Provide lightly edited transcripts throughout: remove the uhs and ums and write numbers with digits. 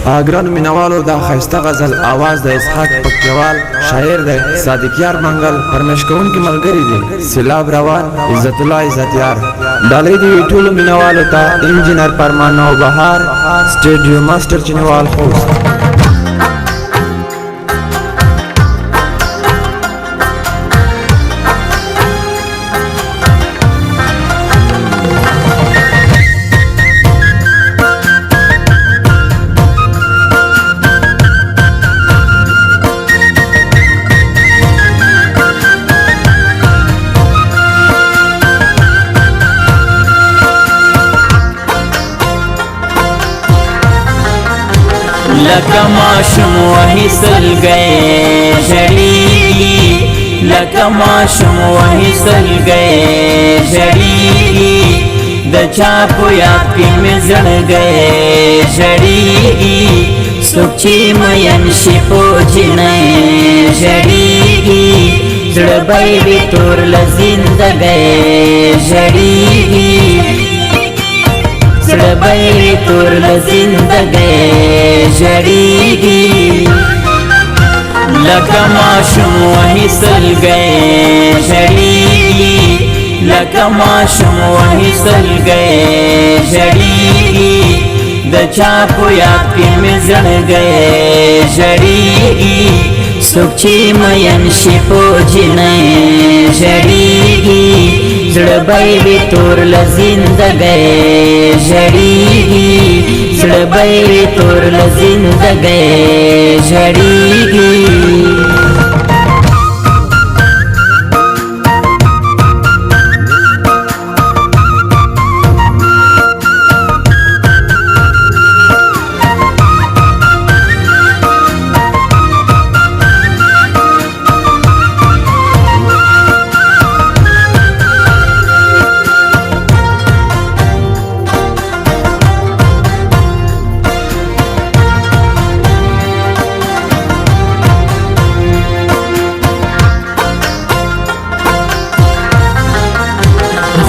ګرانو مینوالو دا ښایسته غزل اواز د اسحاق پکیوال، شاعر د صادق یار منګل، فرمایش کوونکي ملګري دي سیلاب روان، عزت الله عزتیار. ډالۍ دي ټولو مینوالو ته انجینر فرمان نوبهار، سټوډیو ماسټر چینوال خوست. لکه ماشوم وهیسل گئے جڑی، لکه ماشوم وهیسل گئے جڑی، د چاپو یاد کی میں زڑ گئے جڑی، سوچی مین شپو جنے جڑی، زڑ بیوی تور لزند گئے جڑی، سڑبئی تور لزندگی جڑیگی، لکه ماشوم وهیسل گئے جڑیگی، لکه ماشوم وهیسل گئے جڑیگی، د چاپو یاد کی میں زڑ گئے جڑیگی، سوچی مین شپو جنے جڑیگی، زڑبئی تور لزندگی جڑیگی، زڑبئی تور لزندگی جڑیگی.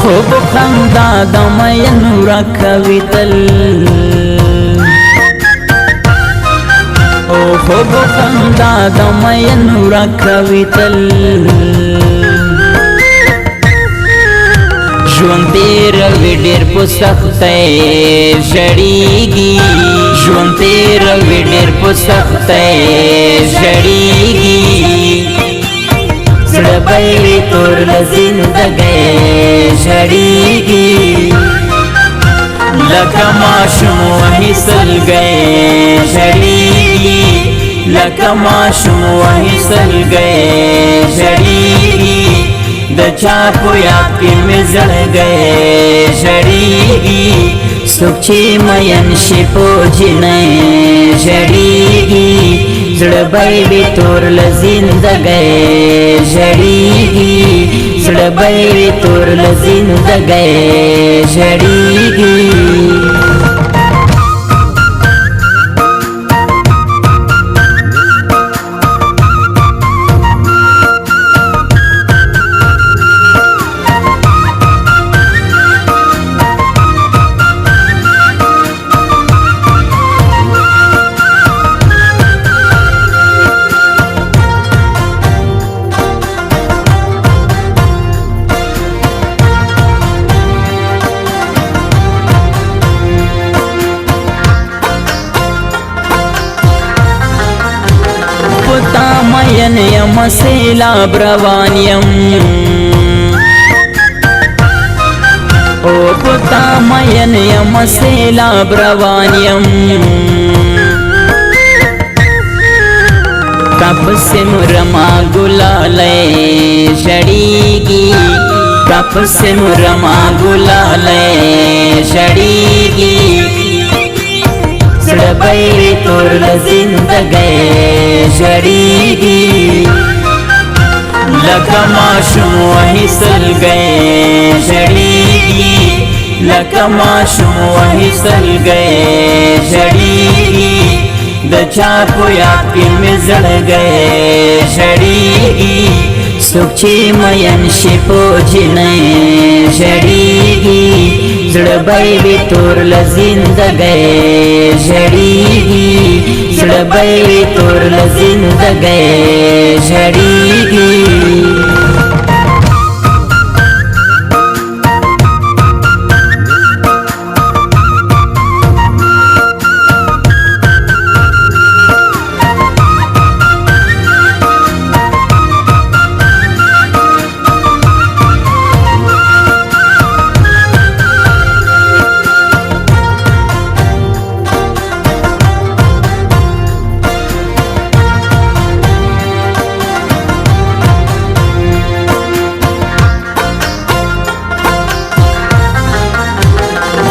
خوب خندا دمین رکھوی تل، او خوب خندا دمین رکھوی تل، ژوند تیروي ډېر په سختۍ ژړېږي، ژوند تیروي ډېر په سختۍ ژړېږي، زړبئی تور لزندگی جڑیگی، لکه ماشوم وهیسل گئے جڑیگی، لکه ماشوم وهیسل گئے جڑیگی، د چاپو یاد کی میں زڑ گئے جڑیگی، سوچی مین شپو جنے جڑیگی، زڑبئی تور لزندگی جڑیگی، زڑبئی تور لزندگی جڑیگی. مین یم سیلاب روان یم، او پتا مین یم سیلاب روان یم، کپ سے مرما گلالے جڑیگی، کپ سے مرما گلالے جڑیگی، زڑبئی تور لزندگی جڑیگی، لکه ماشوم وهیسل گئے جڑیگی، لکه ماشوم وهیسل گئے جڑیگی، د چاپو یاد کی میں زڑ گئے جڑیگی، سوچی مین شپو جنے جڑیگی، زړبئی تور لزندگی جڑیگی، زړه به تور له زندګۍ ژړېږي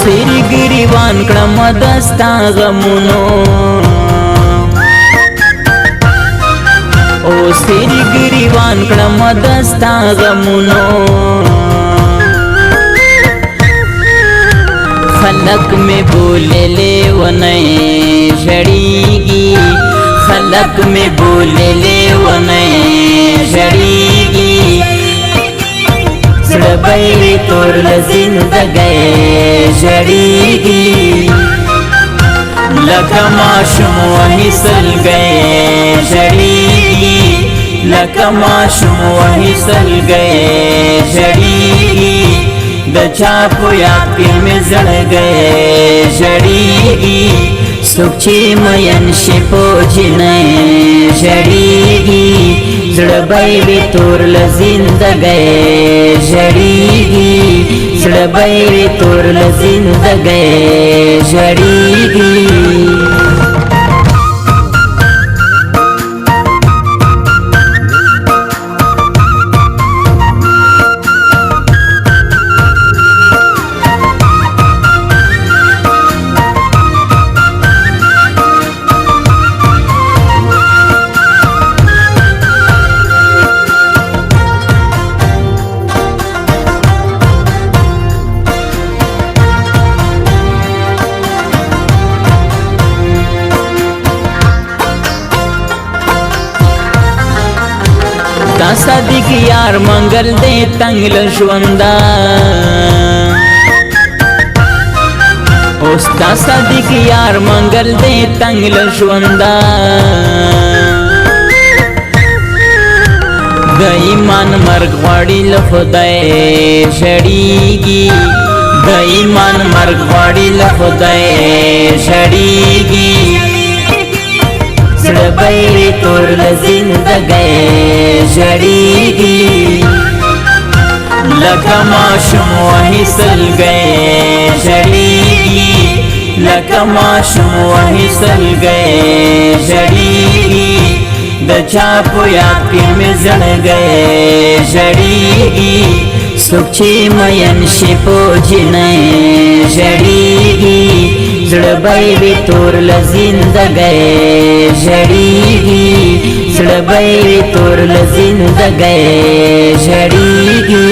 سری ګریوان کړم دستا غمونو او سری ګریوان کړم دستا غمونو خلق می بوللې ونې ژړېږي خلق می بوللې ونې ژړېږي زړه به تور له زندګۍ ژړېږي لکه ماشوم وهي سلګۍ ژړېږي لکه ماشوم وهي سلګۍ ژړېږي د چا په یاد کې مې زړګۍ ژړېږي څوک چې مین شي په جنۍ ژړېږي زړه به تور له زندګۍ ژړېږي زړه به تور له زندګۍ ژړېږي دا صادق یار منګل دې تنگ لژوندا اوس دا صادق یار منګل دې تنگ لژوندا د ایمان مرګ غواړي له خدای ژړېږي د ایمان مرګ غواړي له خدای ژړېږي زړه به تور له زندګۍ ژړېږي لکه ماشوم وهي سلګۍ ژړېږي لکه ماشوم وهي سلګۍ ژړېږي د چا په یاد کې مې زړګۍ ژړېږي څوک چې مین شي په جنۍ ژړېږي زړه به تور له زندګۍ ژړېږي زړه به تور له زندګۍ ژړېږي